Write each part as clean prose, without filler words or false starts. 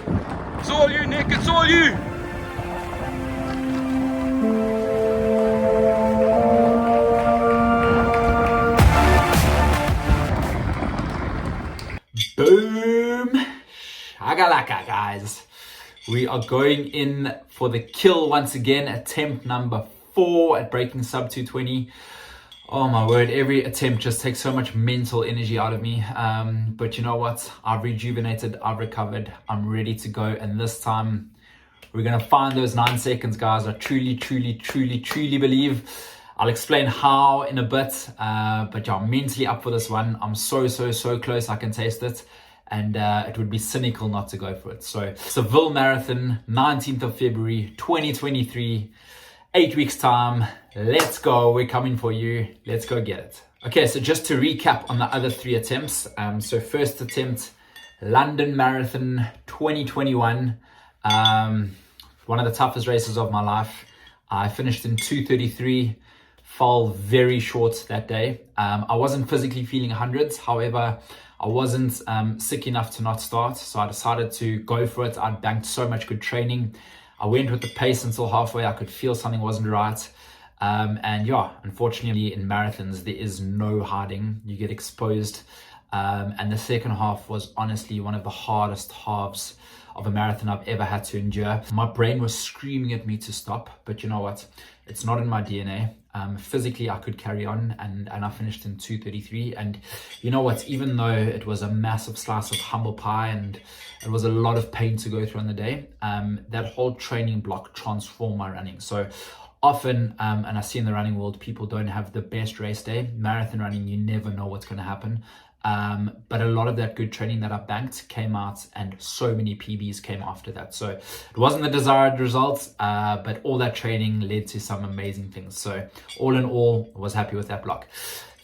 It's all you, Nick, it's all you. Boom! Shagalaka, guys. We are going in for the kill once again. Attempt number 4 at breaking sub 220. Oh my word, every attempt just takes so much mental energy out of me. But you know what? I've rejuvenated, I've recovered, I'm ready to go. And this time, we're going to find those 9 seconds, guys. I truly believe. I'll explain how in a bit, but yeah, I'm mentally up for this one. I'm so close, I can taste it. And it would be cynical not to go for it. So, Seville Marathon, 19th of February, 2023, 8 weeks time. Let's go, we're coming for you. Let's go get it. Okay, so just to recap on the other 3 attempts. So first attempt, London Marathon 2021. One of the toughest races of my life. I finished in 2:33, fell very short that day. I wasn't physically feeling hundreds. However, I wasn't sick enough to not start. So I decided to go for it. I'd banked so much good training. I went with the pace until halfway. I could feel something wasn't right. And yeah, unfortunately in marathons, there is no hiding. You get exposed. And the second half was honestly one of the hardest halves of a marathon I've ever had to endure. My brain was screaming at me to stop, but you know what? It's not in my DNA. Physically, I could carry on, and I finished in 2:33. And you know what? Even though it was a massive slice of humble pie and it was a lot of pain to go through on the day, that whole training block transformed my running. So often, and I see in the running world, people don't have the best race day. Marathon running, you never know what's going to happen. But a lot of that good training that I banked came out, and so many PBs came after that. So it wasn't the desired results, but all that training led to some amazing things. So all in all, I was happy with that block.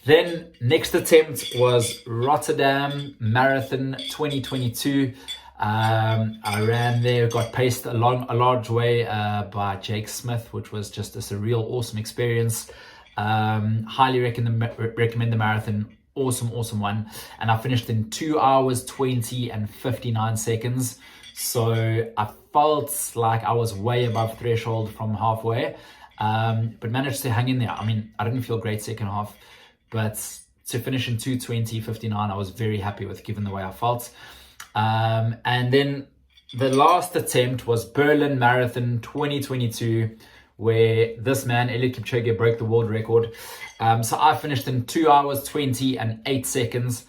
Then next attempt was Rotterdam Marathon 2022. I ran there, got paced a large way by Jake Smith, which was just a surreal, awesome experience. Highly recommend the marathon. Awesome one. And I finished in 2 hours 20 and 59 seconds. So I felt like I was way above threshold from halfway, but managed to hang in there. I mean, I didn't feel great second half, but to finish in 2:20:59, I was very happy with, given the way I felt. And then the last attempt was Berlin Marathon 2022, where this man, Eliud Kipchoge, broke the world record. So I finished in 2 hours 20 and 8 seconds.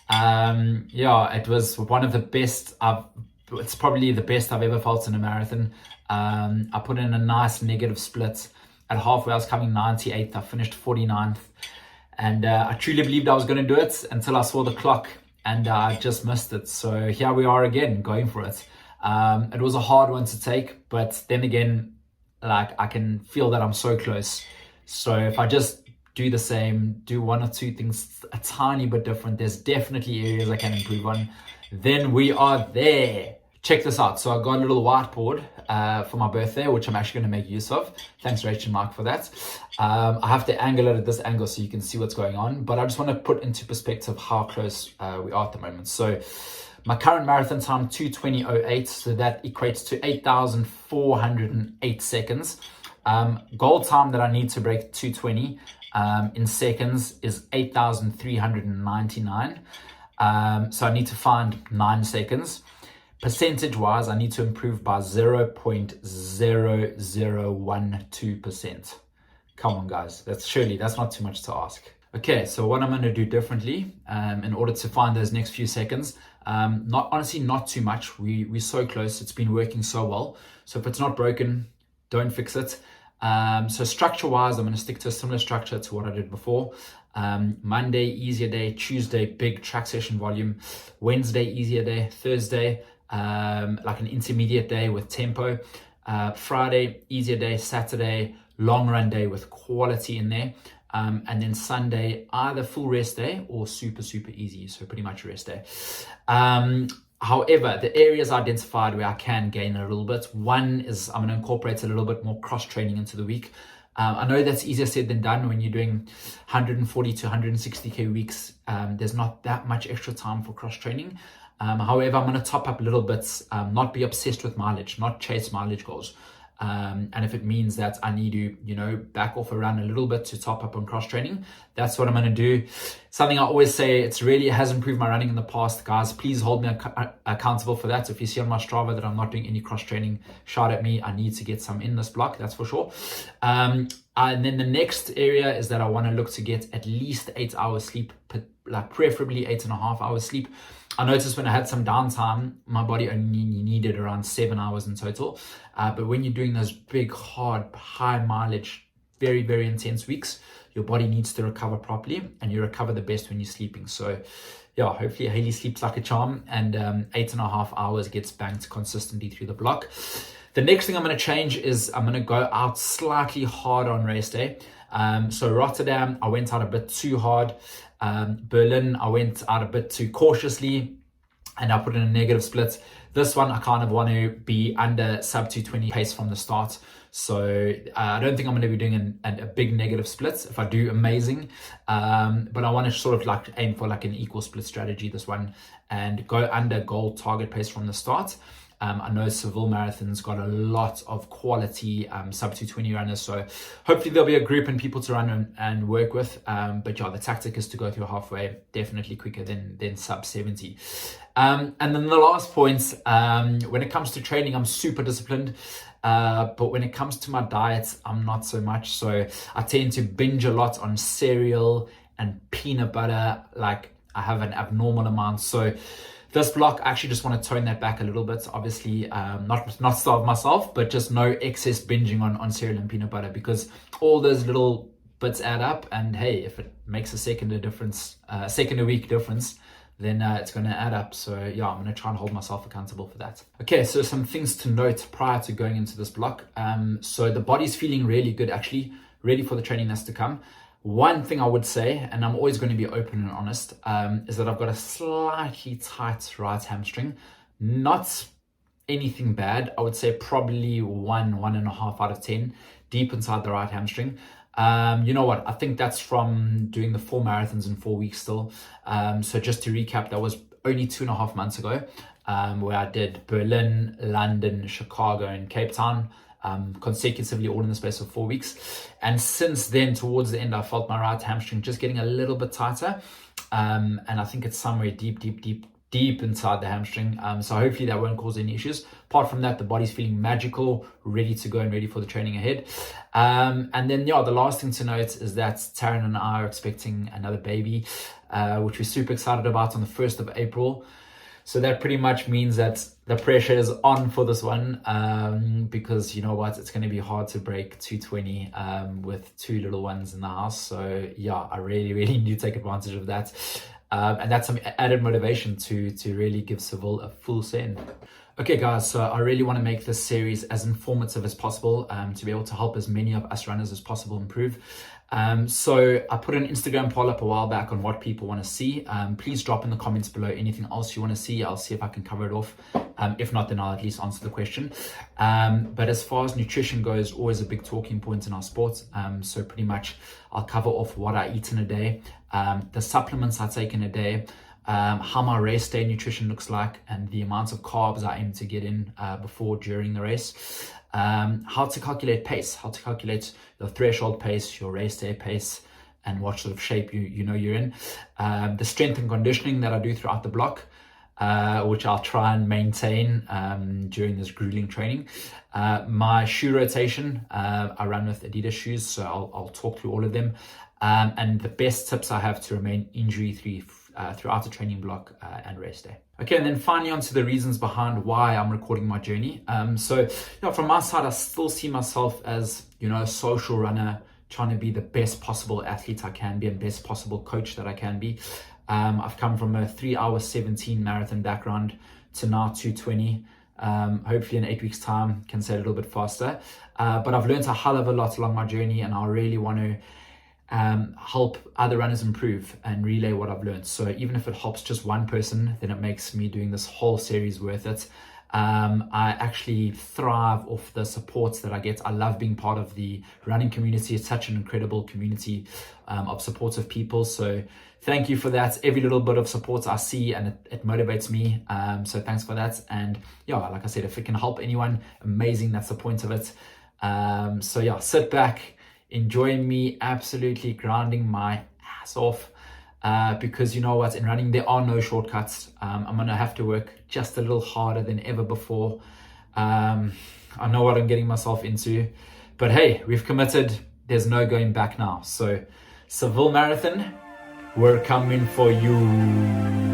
Yeah, it was one of the best. It's probably the best I've ever felt in a marathon. I put in a nice negative split. At halfway, I was coming 98th. I finished 49th. And I truly believed I was going to do it until I saw the clock, and I just missed it. So here we are again, going for it. It was a hard one to take, but then again, like, I can feel that I'm so close. So if I just do the same, do 1 or 2 things a tiny bit different, there's definitely areas I can improve on, then we are there. Check this out. So I got a little whiteboard for my birthday, which I'm actually going to make use of. Thanks, Rachel and Mark, for that. I have to angle it at this angle so you can see what's going on, but I just want to put into perspective how close we are at the moment. So my current marathon time, 2:20:08, so that equates to 8,408 seconds. Goal time that I need to break 2:20 in seconds is 8,399. So I need to find 9 seconds. Percentage-wise, I need to improve by 0.0012%. Come on, guys. That's not too much to ask. Okay, so what I'm going to do differently in order to find those next few seconds, not too much. We're so close. It's been working so well. So if it's not broken, don't fix it. So structure-wise, I'm going to stick to a similar structure to what I did before. Monday, easier day. Tuesday, big track session volume. Wednesday, easier day. Thursday, like an intermediate day with tempo. Friday, easier day. Saturday, long run day with quality in there. And then Sunday, either full rest day or super easy. So pretty much rest day. However, the areas identified where I can gain a little bit. One is I'm going to incorporate a little bit more cross training into the week. I know that's easier said than done when you're doing 140 to 160K weeks. There's not that much extra time for cross training. However, I'm going to top up little bits, not be obsessed with mileage, not chase mileage goals. And if it means that I need to, back off around a little bit to top up on cross training, that's what I'm going to do. Something I always say, it has improved my running in the past, guys. Please hold me accountable for that. So if you see on my Strava that I'm not doing any cross training, shout at me. I need to get some in this block, that's for sure. And then the next area is that I want to look to get at least 8 hours sleep, like preferably 8.5 hours sleep. I noticed when I had some downtime, my body only needed around 7 hours in total. But when you're doing those big, hard, high mileage, very, very intense weeks, your body needs to recover properly, and you recover the best when you're sleeping. So yeah, hopefully Haley sleeps like a charm, and 8.5 hours gets banked consistently through the block. The next thing I'm going to change is I'm going to go out slightly hard on race day. So Rotterdam, I went out a bit too hard. Berlin, I went out a bit too cautiously, and I put in a negative split. This one, I kind of want to be under sub 220 pace from the start. So I don't think I'm going to be doing a big negative split. If I do, amazing. But I want to sort of like aim for like an equal split strategy, this one, and go under goal target pace from the start. I know Seville Marathon's got a lot of quality sub 220 runners, so hopefully there'll be a group and people to run and work with. But yeah, the tactic is to go through halfway, definitely quicker than sub 70. And then the last point, when it comes to training, I'm super disciplined. But when it comes to my diet, I'm not so much. So I tend to binge a lot on cereal and peanut butter. Like, I have an abnormal amount. So this block, I actually just want to tone that back a little bit. Obviously, not starve myself, but just no excess binging on cereal and peanut butter, because all those little bits add up. And hey, if it makes a second a week difference, then it's going to add up. So yeah, I'm going to try and hold myself accountable for that. Okay, so some things to note prior to going into this block. So the body's feeling really good, actually, ready for the training that's to come. One thing I would say, and I'm always going to be open and honest, is that I've got a slightly tight right hamstring. Not anything bad. I would say probably 1.5 out of 10 deep inside the right hamstring. You know what? I think that's from doing the 4 marathons in 4 weeks still. So just to recap, that was only 2.5 months ago, where I did Berlin, London, Chicago, and Cape Town. Consecutively, all in the space of 4 weeks. And since then, towards the end, I felt my right hamstring just getting a little bit tighter. And I think it's somewhere deep inside the hamstring. So hopefully that won't cause any issues. Apart from that, the body's feeling magical, ready to go and ready for the training ahead. And then, yeah, the last thing to note is that Taryn and I are expecting another baby, which we're super excited about on the 1st of April. So that pretty much means that the pressure is on for this one, because you know what, it's going to be hard to break 220 with 2 little ones in the house. So yeah, I really need to take advantage of that. And that's some added motivation to really give Seville a full send. Okay guys, so I really want to make this series as informative as possible, to be able to help as many of us runners as possible improve. So I put an Instagram poll up a while back on what people want to see. Please drop in the comments below anything else you want to see. I'll see if I can cover it off. If not, then I'll at least answer the question. But as far as nutrition goes, always a big talking point in our sport. So pretty much I'll cover off what I eat in a day, the supplements I take in a day, how my race day nutrition looks like, and the amount of carbs I aim to get in before, during the race. How to calculate pace, how to calculate your threshold pace, your race day pace, and what sort of shape you know you're in. The strength and conditioning that I do throughout the block, which I'll try and maintain during this grueling training. My shoe rotation, I run with Adidas shoes, so I'll talk through all of them. And the best tips I have to remain injury-free throughout the training block and race day. Okay, and then finally on to the reasons behind why I'm recording my journey. So from my side, I still see myself as, a social runner, trying to be the best possible athlete I can be and best possible coach that I can be. I've come from a 3:17 marathon background to now 2:20. Hopefully in 8 weeks time can say a little bit faster. But I've learned a hell of a lot along my journey, and I really want to help other runners improve and relay what I've learned. So even if it helps just one person, then it makes me doing this whole series worth it. I actually thrive off the supports that I get. I love being part of the running community. It's such an incredible community of supportive people. So thank you for that. Every little bit of support I see, and it motivates me. So thanks for that. And yeah, like I said, if it can help anyone, amazing. That's the point of it. So yeah, sit back, enjoy me absolutely grinding my ass off. Because you know what, in running there are no shortcuts. I'm gonna have to work just a little harder than ever before. I know what I'm getting myself into, but hey, we've committed. There's no going back now. So Seville Marathon, we're coming for you.